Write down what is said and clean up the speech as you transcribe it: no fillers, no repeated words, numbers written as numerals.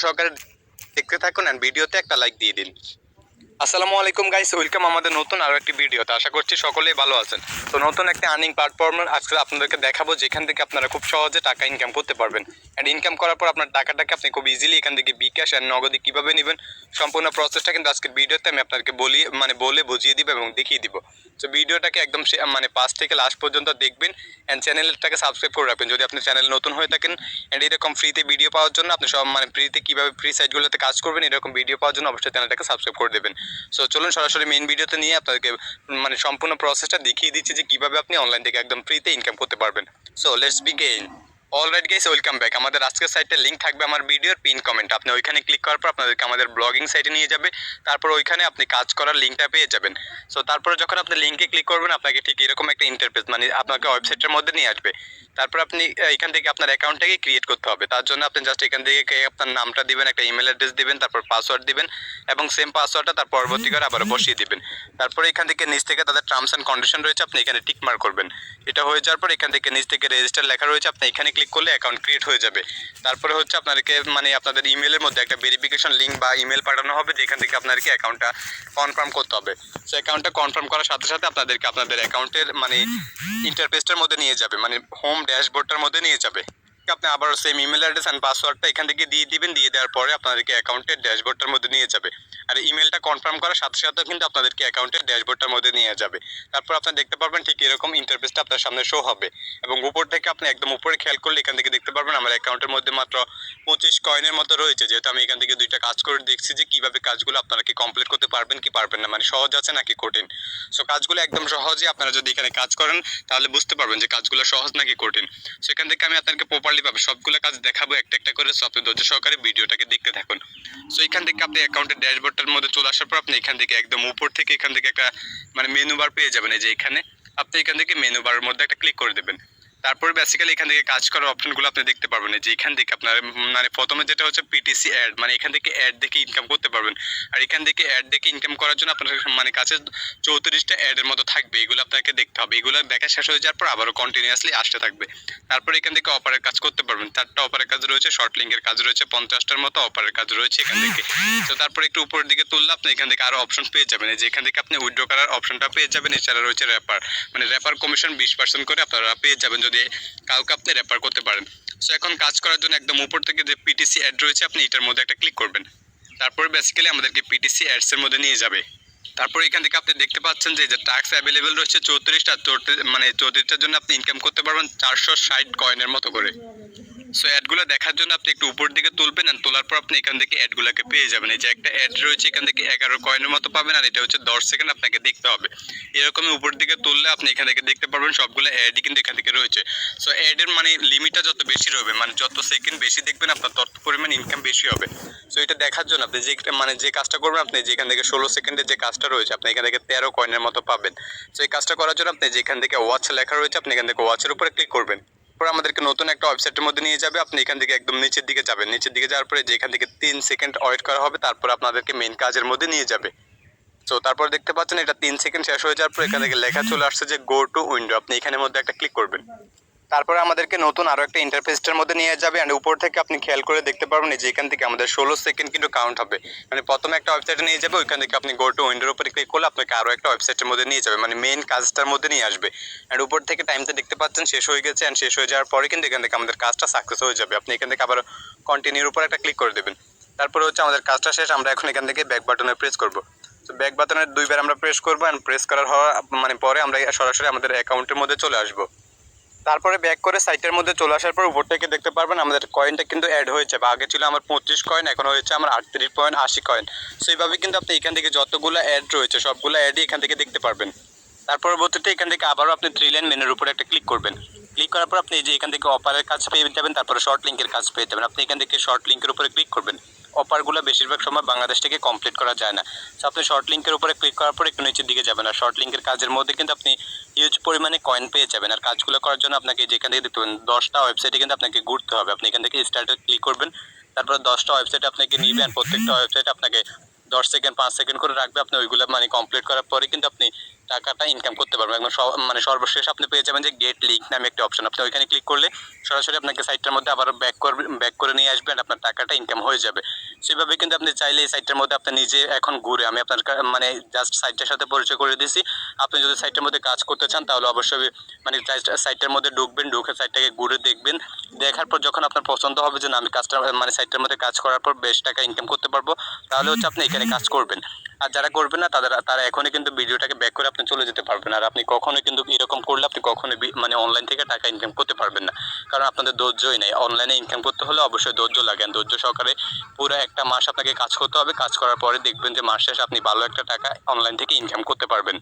সহকারে দেখতে থাকুন এন্ড ভিডিওতে একটা লাইক দিয়ে দিন। আসসালামু আলাইকুম গাইস, ওয়েলকাম আমাদের নতুন আরো একটি ভিডিওতে। আশা করছি সকলেই ভালো আছেন। তো নতুন একটা আর্নিং প্ল্যাটফর্ম আজকে আপনাদেরকে দেখাবো, যেখান থেকে আপনারা খুব সহজে টাকা ইনকাম করতে পারবেন। এন্ড ইনকাম করার পর আপনার টাকাটাকে আপনি খুব ইজিলি এখান থেকে বিকাশ এন্ড নগদে কিভাবে নেবেন, সম্পূর্ণ প্রসেসটা কিন্তু আজকের ভিডিওতে আমি আপনাদেরকে বলে বুঝিয়ে দিব এবং দেখিয়ে দিব। তো ভিডিওটাকে একদম ফার্স্ট থেকে লাস্ট পর্যন্ত দেখবেন এন্ড চ্যানেলটাকে সাবস্ক্রাইব করে রাখবেন যদি আপনি চ্যানেল নতুন হয়ে থাকেন। এন্ড এরকম ফ্রিতে ভিডিও পাওয়ার জন্য আপনি সব ফ্রিতে কীভাবে ফ্রি সাইটগুলোতে কাজ করবেন এরকম ভিডিও পাওয়ার জন্য অবশ্যই চ্যানেলটাকে সাবস্ক্রাইব করে দেবেন। সো চলুন সরাসরি মেইন ভিডিওতে নিয়ে আপনাদেরকে সম্পূর্ণ প্রসেসটা দেখিয়ে দিচ্ছি যে কীভাবে আপনি অনলাইন থেকে একদম ফ্রিতে ইনকাম করতে পারবেন। So let's begin. Alright guys, welcome back. আমাদের আজকের সাইটের লিঙ্ক থাকবে আমার ভিডিওর পিন কমেন্ট। আপনি ওইখানে ক্লিক করার পর আপনাদেরকে আমাদের ব্লগিং সাইটে নিয়ে যাবে। তারপর ওইখানে আপনি কাজ করার লিঙ্কটা পেয়ে যাবেন। সো তারপরে যখন আপনি লিঙ্কে ক্লিক করবেন আপনাকে ঠিক এরকম একটা ইন্টারফেস আপনাকে ওয়েবসাইটের মধ্যে নিয়ে আসবে। তারপর আপনি এখান থেকে আপনার অ্যাকাউন্টটাকে ক্রিয়েট করতে হবে। তার জন্য আপনি জাস্ট এখান থেকে আপনার নামটা দিবেন, একটা ইমেল অ্যাড্রেস দিবেন, তারপর পাসওয়ার্ড দিবেন এবং সেম পাসওয়ার্ডটা তার পরবর্তী করে আবার বসিয়ে দিবেন। তারপরে এখান থেকে নিচ থেকে তাদের টার্মস অ্যান্ড কন্ডিশন রয়েছে, আপনি এখানে টিক মার্ক করবেন। এটা হয়ে যাওয়ার পর এখান থেকে নিচ থেকে রেজিস্টার লেখা রয়েছে, আপনি এখানে ক্লিক করলে অ্যাকাউন্ট ক্রিয়েট হয়ে যাবে। তারপরে হচ্ছে আপনাদেরকে আপনাদের ইমেলের মধ্যে একটা ভেরিফিকেশন লিঙ্ক বা ইমেল পাঠানো হবে, যেখান থেকে আপনাদেরকে অ্যাকাউন্টটা কনফার্ম করতে হবে। সো অ্যাকাউন্টটা কনফার্ম করার সাথে সাথে আপনাদেরকে আপনাদের অ্যাকাউন্টের ইন্টারফেসটার মধ্যে নিয়ে যাবে, হোম ড্যাশবোর্ডটার মধ্যে নিয়ে যাবে। আপনি আবার সেম ইমেল অ্যাড্রেস অ্যান্ড পাসওয়ার্ডটা এখান থেকে দিয়ে দিবেন। দিয়ে দেওয়ার পরে আপনাদেরকে অ্যাকাউন্টের ড্যাশবোর্ডটার মধ্যে নিয়ে যাবে। আর ইমেলটা কনফার্ম করার সাথে সাথে কিন্তু আপনাদেরকে অ্যাকাউন্টের ড্যাশবোর্ডটার মধ্যে নিয়ে যাবে। তারপর আপনি দেখতে পারবেন ঠিক এরকম ইন্টারফেসটা আপনার সামনে শো হবে এবং উপর থেকে আপনি একদম উপরে খেয়াল করলে এখান থেকে দেখতে পারবেন আমার অ্যাকাউন্টের মধ্যে মাত্র 25 কয়েনের মতো রয়েছে। যেহেতু আমি এখান থেকে দুইটা কাজ করে দেখছি যে কিভাবে কাজগুলো আপনারা কি কমপ্লিট করতে পারবেন কি পারবেন না, সহজ আছে নাকি কঠিন। সো কাজগুলো একদম সহজই, আপনারা যদি এখানে কাজ করেন তাহলে বুঝতে পারবেন যে কাজগুলো সহজ নাকি কঠিন। সো এখান থেকে আমি আপনাদেরকে প্রপারলি ভাবে সবগুলো কাজ দেখাবো একটা একটা করে। সো আপনি ধৈর্য সহকারে ভিডিওটাকে দেখতে থাকুন। সো এখান থেকে আপনি অ্যাকাউন্টের ড্যাশবোর্ডটার মধ্যে চলে আসার পর আপনি এখান থেকে একদম উপর থেকে এখান থেকে একটা মেনু বার পেয়ে যাবেন। এই যে এখানে আপনি এখান থেকে মেনু বারের মধ্যে একটা ক্লিক করে দেবেন। তারপর বেসিক্যালি এখান থেকে কাজ করার অপশনগুলো আপনি দেখতে পারবেন। যে এখান থেকে আপনার প্রথমে যেটা হচ্ছে পিটিসি অ্যাড, এখান থেকে অ্যাড দেখে ইনকাম করতে পারবেন। আর এখান থেকে অ্যাড দেখে ইনকাম করার জন্য আপনার কাছে 34টা অ্যাডের মতো থাকবে, এগুলো আপনাকে দেখতে হবে। এগুলো দেখা শেষ হয়ে যাওয়ার পর আবারও কন্টিনিউয়াসলি আসতে থাকবে। তারপর এখান থেকে অফারের কাজ করতে পারবেন। 4টা অফারের কাজ রয়েছে, শর্ট লিঙ্কের কাজ রয়েছে, 50টার মতো অফারের কাজ রয়েছে এখান থেকে। তো তারপর একটু উপরের দিকে তুললে আপনি এখান থেকে আরো অপশন পেয়ে যাবেন। যে এখান থেকে আপনি উইথড্র করার অপশনটা পেয়ে যাবেন। এছাড়া রয়েছে রেফার, রেফার কমিশন 20% করে আপনারা পেয়ে যাবেন যদি কাউকে আপনি রেফার করতে পারেন। সো এখন কাজ করার জন্য একদম উপর থেকে যে পিটিসি অ্যাড রয়েছে আপনি এটার মধ্যে একটা ক্লিক করবেন। তারপরে বেসিক্যালি আমাদেরকে পিটিসি অ্যাডস এর মধ্যে নিয়ে যাবে। তারপরে এখান থেকে আপনি দেখতে পাচ্ছেন যে টাস্ক অ্যাভেলেবেল রয়েছে 34টা। 34টার জন্য আপনি ইনকাম করতে পারবেন 460 কয়েনের মতো করে। সো অ্যাডগুলো দেখার জন্য আপনি একটু উপর দিকে তুলবেন, আর তোলার পর আপনি এখান থেকে অ্যাডগুলোকে পেয়ে যাবেন। এই যে একটা অ্যাড রয়েছে এখান থেকে 11 কয়েনের মতো পাবেন, আর এটা হচ্ছে 10 সেকেন্ড আপনাকে দেখতে হবে। এরকমই উপর দিকে তুললে আপনি এখান থেকে দেখতে পারবেন সবগুলো অ্যাডই কিন্তু এখান থেকে রয়েছে। সো অ্যাডের লিমিটটা যত বেশি রবে, যত সেকেন্ড বেশি দেখবেন আপনার তত পরিমাণ ইনকাম বেশি হবে। সো এটা দেখার জন্য আপনি যে কাজটা করবেন, আপনি যেখান থেকে 16 সেকেন্ডের যে কাজটা রয়েছে আপনি এখান থেকে 13 কয়েনের মতো পাবেন। সো এই কাজটা করার জন্য আপনি যেখান থেকে ওয়াচ লেখা রয়েছে আপনি এখান থেকে ওয়াচের উপরে ক্লিক করবেন। পরে আমাদেরকে নতুন একটা ওয়েবসাইটের মধ্যে নিয়ে যাবে। আপনি এখান থেকে একদম নিচের দিকে যাবেন। নিচের দিকে যাওয়ার পরে যেখান থেকে 3 সেকেন্ড ওয়েট করা হবে, তারপর আপনাদেরকে মেইন কাজের মধ্যে নিয়ে যাবে। সো তারপর দেখতে পাচ্ছেন এটা 3 সেকেন্ড শেষ হয়ে যাওয়ার পর এখান থেকে লেখা চলে আসছে যে গো টু উইন্ডো, আপনি এখানের মধ্যে একটা ক্লিক করবেন। তারপরে আমাদেরকে নতুন আরো একটা ইন্টারফেসটার মধ্যে নিয়ে যাবে। আর উপর থেকে আপনি খেয়াল করে দেখতে পারবেন যে এখান থেকে আমাদের 16 সেকেন্ড কিন্তু কাউন্ট হবে। প্রথমে একটা ওয়েবসাইটে নিয়ে যাবে, ওইখান থেকে আপনি গো টু উইন্ডোর উপরে ক্লিক করলে আপনাকে আরো একটা ওয়েবসাইটের মধ্যে নিয়ে যাবে, মেইন কাজটার মধ্যে নিয়ে আসবে। আর উপর থেকে টাইমটা দেখতে পাচ্ছেন শেষ হয়ে গেছে। আর শেষ হয়ে যাওয়ার পরে কিন্তু এখান থেকে আমাদের কাজটা সাকসেস হয়ে যাবে। আপনি এখান থেকে আবার কন্টিনিউর উপর একটা ক্লিক করে দেবেন। তারপরে হচ্ছে আমাদের কাজটা শেষ। আমরা এখন এখান থেকে ব্যাক বাটনে প্রেস করব। তো ব্যাক বাটনে 2বার আমরা প্রেস করবো। আর প্রেস করার পরে আমরা সরাসরি আমাদের অ্যাকাউন্টের মধ্যে চলে আসবো। তারপরে ব্যাক করে সাইটের মধ্যে চলে আসার পর উপর থেকে দেখতে পারবেন আমাদের কয়েনটা কিন্তু অ্যাড হয়েছে। বা আগে ছিল আমার 25 কয়েন, এখন হয়েছে আমার 38.80 কয়েন। সো এইভাবে কিন্তু আপনি এখান থেকে যতগুলো অ্যাড রয়েছে সবগুলো অ্যাডই এখান থেকে দেখতে পারবেন। তার পরবর্তীতে এখান থেকে আবারও আপনি 3 লাইন মেনুর উপরে একটা ক্লিক করবেন। ক্লিক করার পর আপনি এই যে এখান থেকে অফারের কাজ পেয়ে যাবেন, তারপরে শর্ট লিঙ্কের কাজ পেয়ে যাবেন। আপনি এখান থেকে শর্ট লিঙ্কের উপরে ক্লিক করবেন। অফারগুলো বেশিরভাগ সময় বাংলাদেশ থেকে কমপ্লিট করা যায় না। সো আপনি শর্ট লিঙ্কের উপরে ক্লিক করার পর একটু নিচের দিকে যাবেন। আর শর্ট লিঙ্কের কাজের মধ্যে কিন্তু আপনি হিউজ পরিমাণে কয়েন পেয়ে যাবেন। আর কাজগুলো করার জন্য আপনাকে যেখান থেকে দেখতে পাবেন 10টা ওয়েবসাইটে কিন্তু আপনাকে ঘুরতে হবে। আপনি এখান থেকে স্টার্টে ক্লিক করবেন, তারপরে 10টা ওয়েবসাইটে আপনাকে নিবে। আর প্রত্যেকটা ওয়েবসাইটে আপনাকে 10 সেকেন্ড 5 সেকেন্ড করে রাখবে। আপনি ওইগুলো কমপ্লিট করার পরে কিন্তু আপনি টাকাটা ইনকাম করতে পারবেন। একদম মানে সর্বশেষ আপনি পেয়ে যাবেন যে গেট লিঙ্ক নামে একটা অপশন। আপনি ওইখানে ক্লিক করলে সরাসরি আপনাকে সাইটটার মধ্যে আবার ব্যাক করে নিয়ে আসবেন, আপনার টাকাটা ইনকাম হয়ে যাবে। সেভাবে কিন্তু আপনি চাইলে এই সাইটটার মধ্যে আপনি নিজে এখন ঘুরে, আমি আপনার মানে জাস্ট সাইটটার সাথে পরিচয় করে দিয়েছি। আপনি যদি সাইটটার মধ্যে কাজ করতে চান তাহলে অবশ্যই মানে সাইটটার মধ্যে ঢুকবেন, ঢুকে সাইটটাকে ঘুরে দেখবেন। দেখার পর যখন আপনার পছন্দ হবে যে না আমি কাজটা মানে সাইটটার মধ্যে কাজ করার পর বেশ টাকা ইনকাম করতে পারবো, তাহলে হচ্ছে আপনি এখানে কাজ করবেন। আর যারা করবেন না তারা এখনই কিন্তু ভিডিওটাকে ব্যাক করে আপনি চলে যেতে পারবেন। আর আপনি কখনোই কিন্তু এরকম করলে আপনি কখনোই মানে অনলাইন থেকে টাকা ইনকাম করতে পারবেন না, কারণ আপনাদের ধৈর্যই নেই। অনলাইনে ইনকাম করতে হলে অবশ্যই ধৈর্য লাগে, ধৈর্য সহকারে পুরো একটা মাস আপনাকে কাজ করতে হবে। কাজ করার পরে দেখবেন যে মাস শেষে আপনি ভালো একটা টাকা অনলাইন থেকে ইনকাম করতে পারবেন।